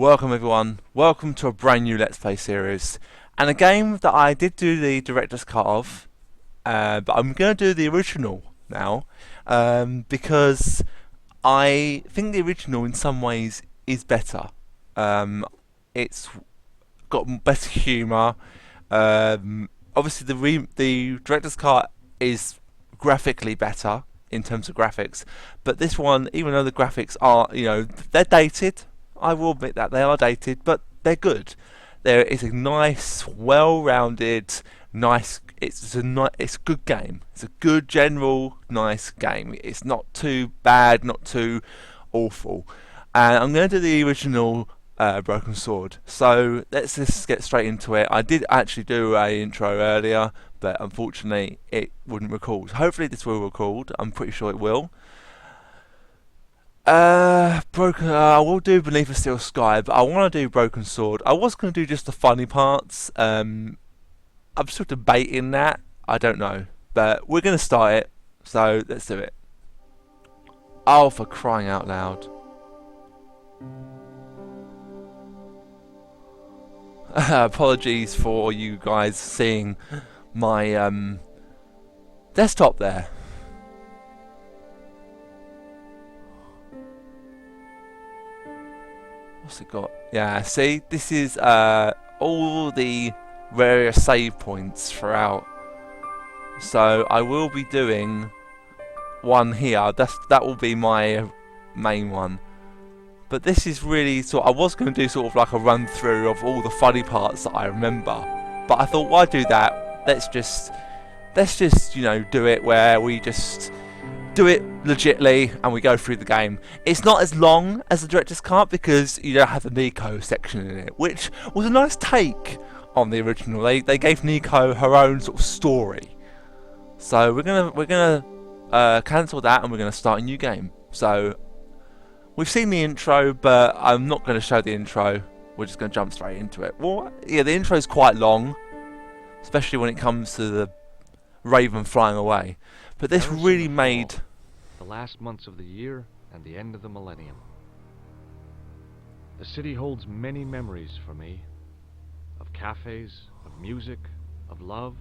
Welcome everyone, welcome to a brand new Let's Play series, and a game that I did do the director's cut of, but I'm going to do the original now, because I think the original in some ways is better. It's got better humour. Obviously the director's cut is graphically better in terms of graphics, but this one, even though the graphics are, they're dated, I will admit that they are dated, but they're good. There is a nice, well-rounded, it's a good game. It's a good, general, nice game. It's not too bad, not too awful. And I'm going to do the original Broken Sword. So let's just get straight into it. I did actually do an intro earlier, but unfortunately it wouldn't record. Hopefully this will record. I'm pretty sure it will. I will do Beneath a Steel Sky, but I want to do Broken Sword. I was going to do just the funny parts. I'm still debating that. I don't know, but we're going to start it. So let's do it. Oh, for crying out loud! Apologies for you guys seeing my desktop there. What's it got? Yeah, see, this is all the various save points throughout. So I will be doing one here. That will be my main one. But this is really I was going to do sort of like a run through of all the funny parts that I remember. But I thought, why do that? Let's just do it where we just do it legitly and we go through the game. It's not as long as the director's cut because you don't have the Nico section in it, which was a nice take on the original. They gave Nico her own sort of story. So we're gonna cancel that and we're gonna start a new game. So we've seen the intro, but I'm not going to show the intro. We're just going to jump straight into it. Well, yeah, the intro is quite long, especially when it comes to the raven flying away. But this really made the last months of the year and the end of the millennium. The city holds many memories for me, of cafes, of music, of love,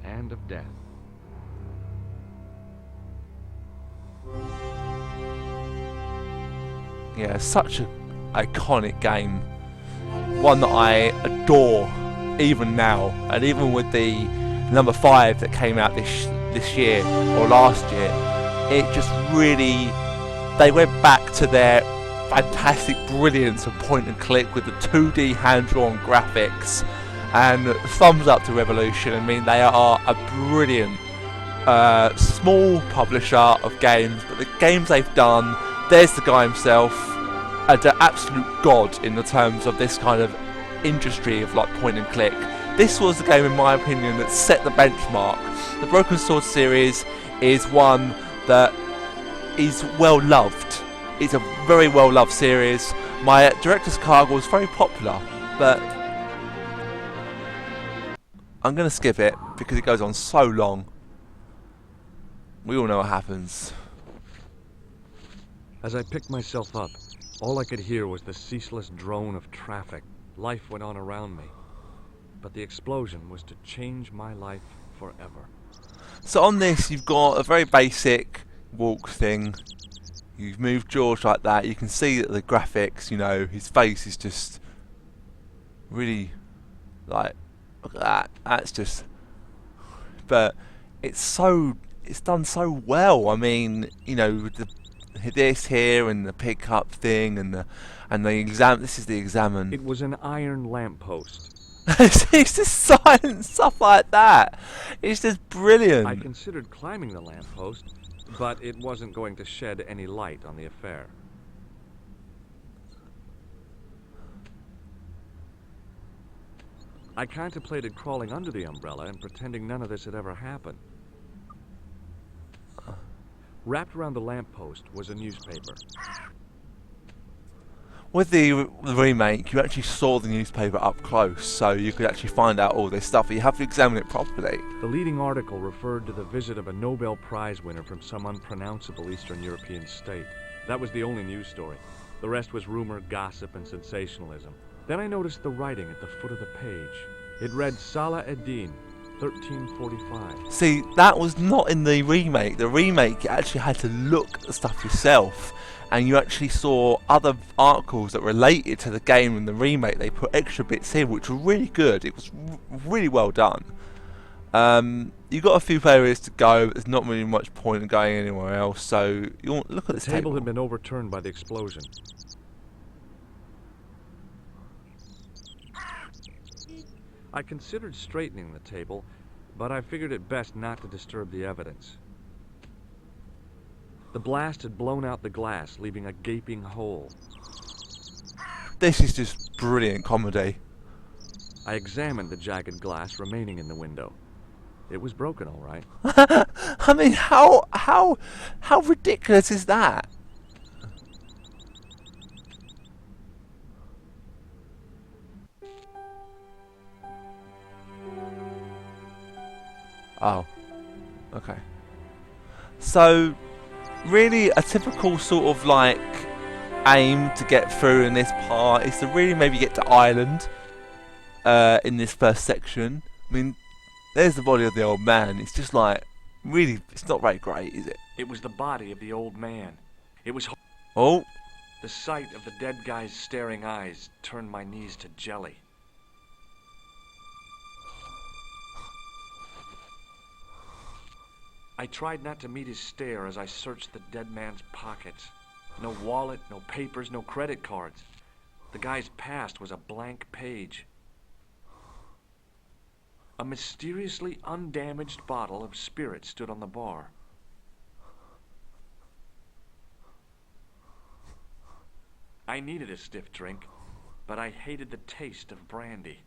and of death. Yeah, such an iconic game. One that I adore even now, and even with the number 5 that came out this year or last year, it just really, they went back to their fantastic brilliance of point and click with the 2D hand-drawn graphics, and thumbs up to Revolution. I mean, they are a brilliant small publisher of games, but the games they've done, there's the guy himself, the absolute god in the terms of this kind of industry of like point and click. This was the game, in my opinion, that set the benchmark. The Broken Sword series is one that is well loved. It's a very well loved series. My director's cut was very popular, but I'm going to skip it because it goes on so long. We all know what happens. As I picked myself up, all I could hear was the ceaseless drone of traffic. Life went on around me. But the explosion was to change my life forever. So on this, you've got a very basic walk thing. You've moved George like that. You can see that the graphics, his face is just really like, look at that. That's just, but it's done so well. I mean, this here and the pickup thing and the exam. This is the examine. It was an iron lamppost. It's just silent stuff like that. It's just brilliant. I considered climbing the lamppost, but it wasn't going to shed any light on the affair. I contemplated crawling under the umbrella and pretending none of this had ever happened. Wrapped around the lamppost was a newspaper. With the remake, you actually saw the newspaper up close, so you could actually find out all this stuff, but you have to examine it properly. The leading article referred to the visit of a Nobel Prize winner from some unpronounceable Eastern European state. That was the only news story. The rest was rumor, gossip, and sensationalism. Then I noticed the writing at the foot of the page. It read Salah ad-Din, 1345. See, that was not in the remake. The remake, you actually had to look at the stuff yourself, and you actually saw other articles that related to the game in the remake. They put extra bits in, which were really good. It was really well done. You got a few areas to go, but there's not really much point in going anywhere else. So you want look at this table. The table had been overturned by the explosion. I considered straightening the table, but I figured it best not to disturb the evidence. The blast had blown out the glass, leaving a gaping hole. This is just brilliant comedy. I examined the jagged glass remaining in the window. It was broken, all right. I mean, how ridiculous is that? Oh, okay. So, really, a typical sort of like aim to get through in this part is to really maybe get to Ireland in this first section. I mean, there's the body of the old man. It's just like, really, it's not very great, is it? It was the body of the old man. It was... Oh. The sight of the dead guy's staring eyes turned my knees to jelly. I tried not to meet his stare as I searched the dead man's pockets. No wallet, no papers, no credit cards. The guy's past was a blank page. A mysteriously undamaged bottle of spirit stood on the bar. I needed a stiff drink, but I hated the taste of brandy.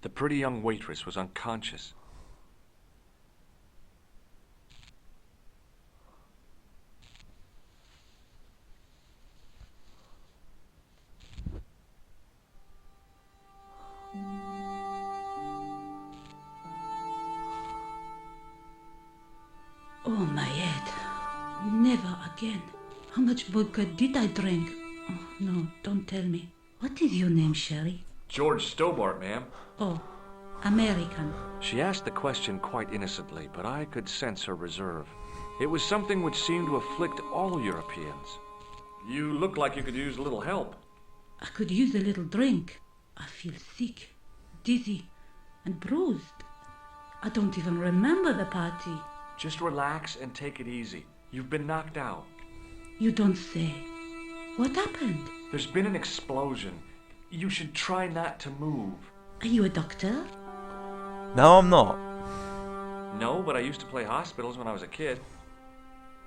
The pretty young waitress was unconscious. Oh, my head. Never again. How much vodka did I drink? Oh, no, don't tell me. What is your name, Sherry? George Stobart, ma'am. Oh, American. She asked the question quite innocently, but I could sense her reserve. It was something which seemed to afflict all Europeans. You look like you could use a little help. I could use a little drink. I feel sick, dizzy, and bruised. I don't even remember the party. Just relax and take it easy. You've been knocked out. You don't say. What happened? There's been an explosion. You should try not to move. Are you a doctor? No, I'm not. No, but I used to play hospitals when I was a kid.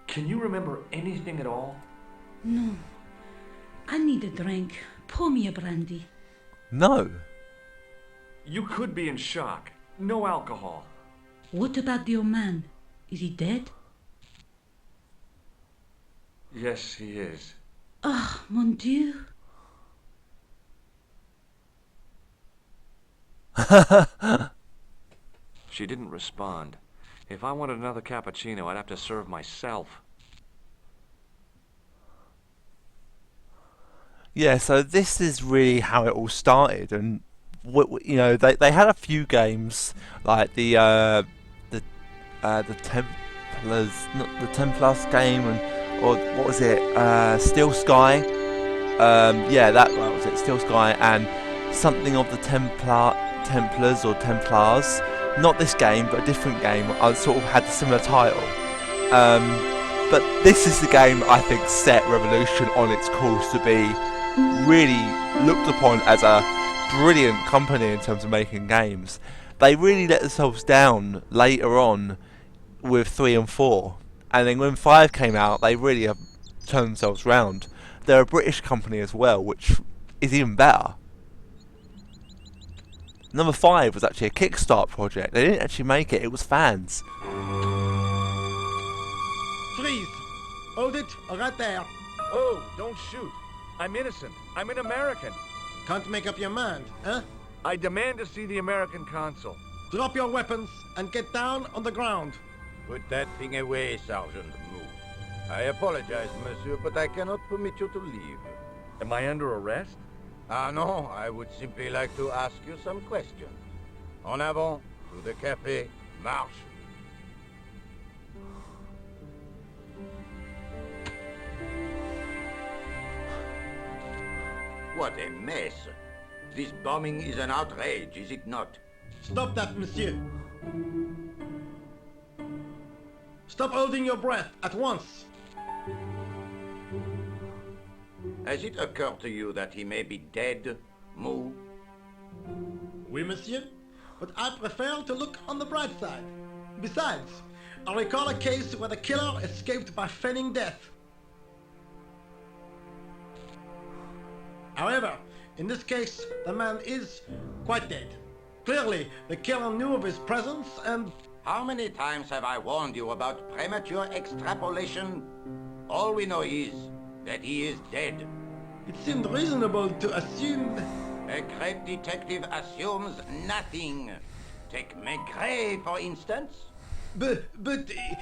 Can you remember anything at all? No. I need a drink. Pour me a brandy. No. You could be in shock. No alcohol. What about the old man? Is he dead? Yes, he is. Ah, mon Dieu. She didn't respond. If I wanted another cappuccino, I'd have to serve myself. Yeah, so this is really how it all started, and you know, they had a few games like the Templars, not the Templars game, or what was it? Steel Sky. Yeah, that was it. Steel Sky and something of the Templars or Templars. Not this game, but a different game. I sort of had a similar title. But this is the game I think set Revolution on its course to be really looked upon as a brilliant company in terms of making games. They really let themselves down later on with 3 and 4, and then when 5 came out, they really have turned themselves round. They're a British company as well, which is even better. Number 5 was actually a Kickstart project. They didn't actually make it, it was fans. Freeze! Hold it, right there. Oh, don't shoot. I'm innocent. I'm an American. Can't make up your mind, huh? I demand to see the American consul. Drop your weapons and get down on the ground. Put that thing away, Sergeant. Move. I apologize, monsieur, but I cannot permit you to leave. Am I under arrest? Ah, no, I would simply like to ask you some questions. En avant, to the café, marche. What a mess. This bombing is an outrage, is it not? Stop that, monsieur. Stop holding your breath at once. Has it occurred to you that he may be dead, Moo? Oui, monsieur. But I prefer to look on the bright side. Besides, I recall a case where the killer escaped by feigning death. However, in this case, the man is quite dead. Clearly, the killer knew of his presence and... How many times have I warned you about premature extrapolation? All we know is that he is dead. It seemed reasonable to assume... A great detective assumes nothing. Take Maigret, for instance. But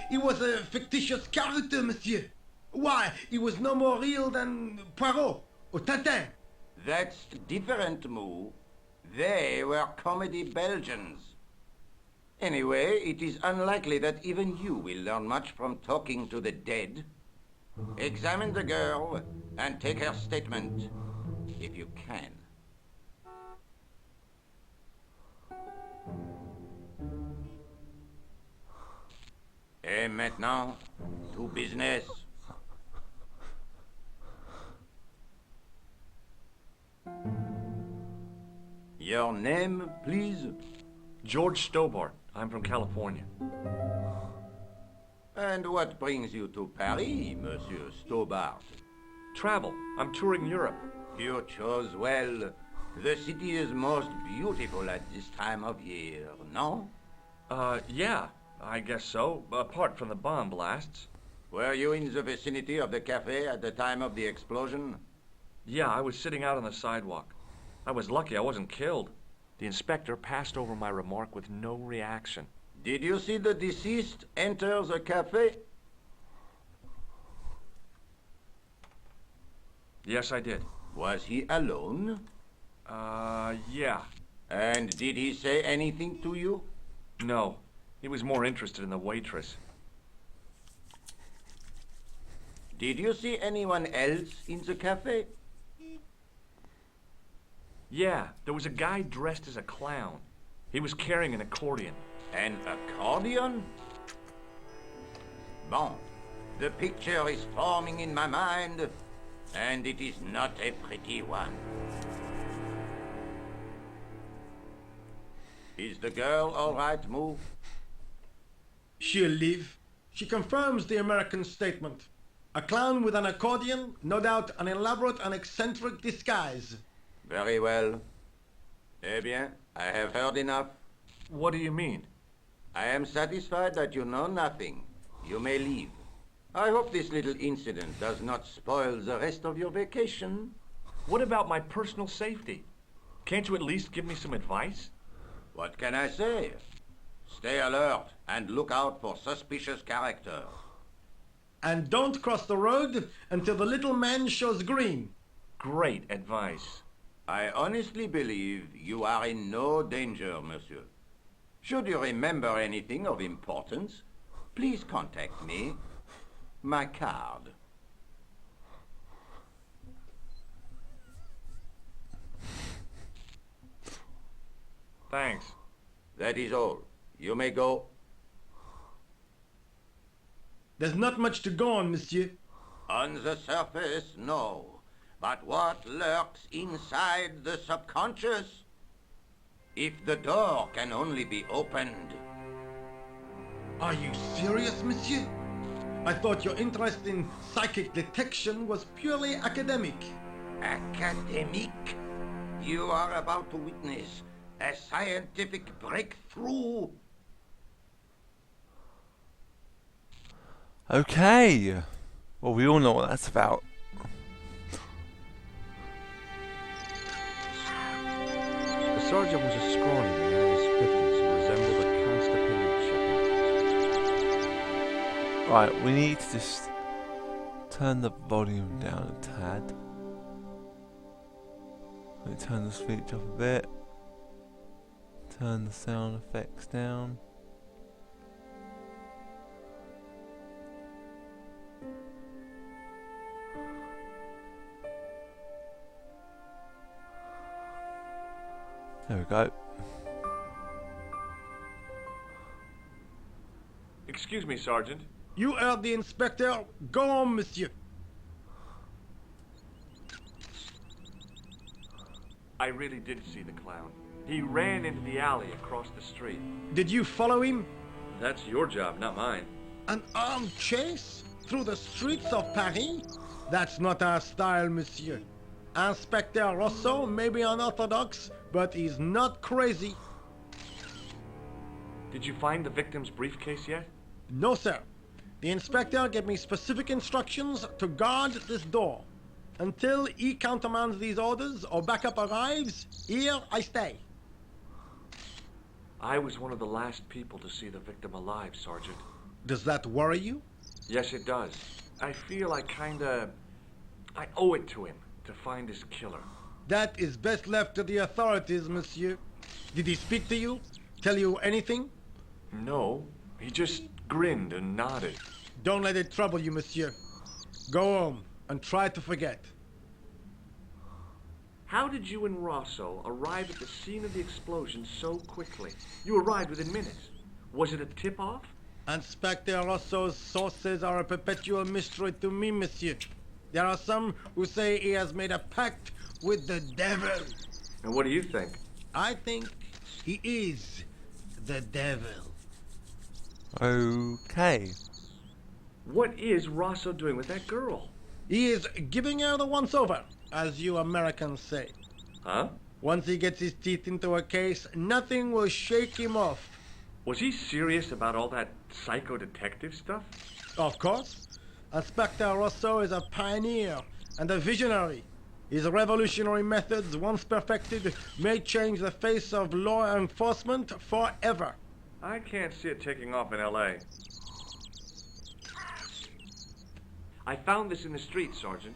he was a fictitious character, monsieur. Why, he was no more real than Poirot or Tintin. That's different, Moo. They were comedy Belgians. Anyway, it is unlikely that even you will learn much from talking to the dead. Examine the girl and take her statement, if you can. Et maintenant, to business. Your name, please? George Stobart. I'm from California. And what brings you to Paris, Monsieur Stobart? Travel. I'm touring Europe. You chose well. The city is most beautiful at this time of year, no? Yeah, I guess so, apart from the bomb blasts. Were you in the vicinity of the cafe at the time of the explosion? Yeah, I was sitting out on the sidewalk. I was lucky I wasn't killed. The inspector passed over my remark with no reaction. Did you see the deceased enter the cafe? Yes, I did. Was he alone? Yeah. And did he say anything to you? No. He was more interested in the waitress. Did you see anyone else in the cafe? Yeah, there was a guy dressed as a clown. He was carrying an accordion. An accordion? Bon, the picture is forming in my mind, and it is not a pretty one. Is the girl all right, Moo? She'll live. She confirms the American statement. A clown with an accordion, no doubt an elaborate and eccentric disguise. Very well. Eh bien, I have heard enough. What do you mean? I am satisfied that you know nothing. You may leave. I hope this little incident does not spoil the rest of your vacation. What about my personal safety? Can't you at least give me some advice? What can I say? Stay alert and look out for suspicious characters. And don't cross the road until the little man shows green. Great advice. I honestly believe you are in no danger, monsieur. Should you remember anything of importance, please contact me. My card. Thanks. That is all. You may go. There's not much to go on, monsieur. On the surface, no. But what lurks inside the subconscious? If the door can only be opened. Are you serious, monsieur? I thought your interest in psychic detection was purely academic. Academic? You are about to witness a scientific breakthrough. Okay. Well, we all know what that's about. The sergeant was a scrawny man in his 50s who resembled a constipated chicken. Right, we need to just turn the volume down a tad. Let me turn the speech up a bit. Turn the sound effects down. There we go. Excuse me, Sergeant. You heard the inspector. Go on, monsieur. I really did see the clown. He ran into the alley across the street. Did you follow him? That's your job, not mine. An armed chase through the streets of Paris? That's not our style, monsieur. Inspector Rosso may be unorthodox, but he's not crazy. Did you find the victim's briefcase yet? No, sir. The inspector gave me specific instructions to guard this door. Until he countermands these orders or backup arrives, here I stay. I was one of the last people to see the victim alive, Sergeant. Does that worry you? Yes, it does. I feel I owe it to him to find his killer. That is best left to the authorities, monsieur. Did he speak to you? Tell you anything? No, he just grinned and nodded. Don't let it trouble you, monsieur. Go home and try to forget. How did you and Rosso arrive at the scene of the explosion so quickly? You arrived within minutes. Was it a tip-off? Inspector Rosso's sources are a perpetual mystery to me, monsieur. There are some who say he has made a pact with the devil. And what do you think? I think he is the devil. Okay. What is Rosso doing with that girl? He is giving her the once-over, as you Americans say. Huh? Once he gets his teeth into a case, nothing will shake him off. Was he serious about all that psycho-detective stuff? Of course. Inspector Rosso is a pioneer and a visionary. His revolutionary methods, once perfected, may change the face of law enforcement forever. I can't see it taking off in L.A. I found this in the street, Sergeant.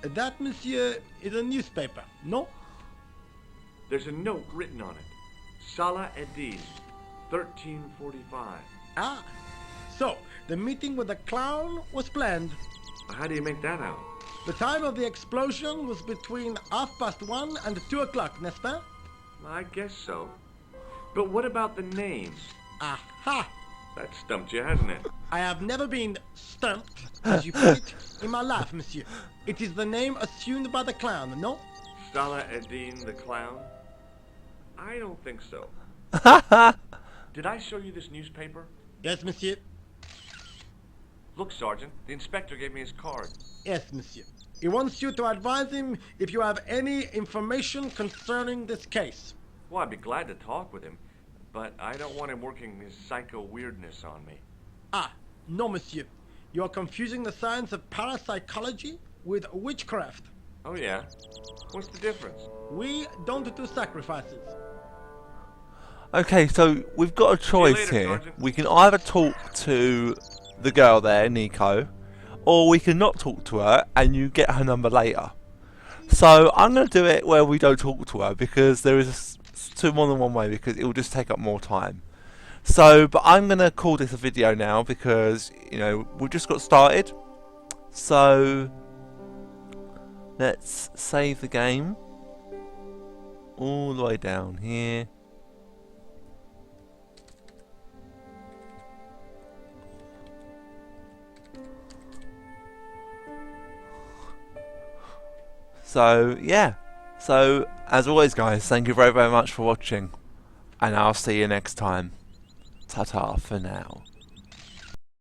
That, monsieur, is a newspaper, no? There's a note written on it. Salah Eddin, 1345. Ah, so the meeting with the clown was planned. How do you make that out? The time of the explosion was between 1:30 and 2 o'clock, n'est-ce pas? I guess so. But what about the names? Aha! That stumped you, hasn't it? I have never been stumped, as you put it, in my life, monsieur. It is the name assumed by the clown, no? Salah Eddin the clown? I don't think so. Did I show you this newspaper? Yes, monsieur. Look, Sergeant, the inspector gave me his card. Yes, monsieur. He wants you to advise him if you have any information concerning this case. Well, I'd be glad to talk with him, but I don't want him working his psycho weirdness on me. Ah, no, monsieur. You are confusing the science of parapsychology with witchcraft. Oh, yeah? What's the difference? We don't do sacrifices. Okay, so we've got a choice later, here. Sergeant. We can either talk to the girl there, Nico, or we can not talk to her and you get her number later. So I'm going to do it where we don't talk to her because there is more than one way, because it will just take up more time. So, but I'm going to call this a video now because, you know, we've just got started. So let's save the game all the way down here. So yeah, so as always guys, thank you very much for watching, and I'll see you next time. Ta-ta for now.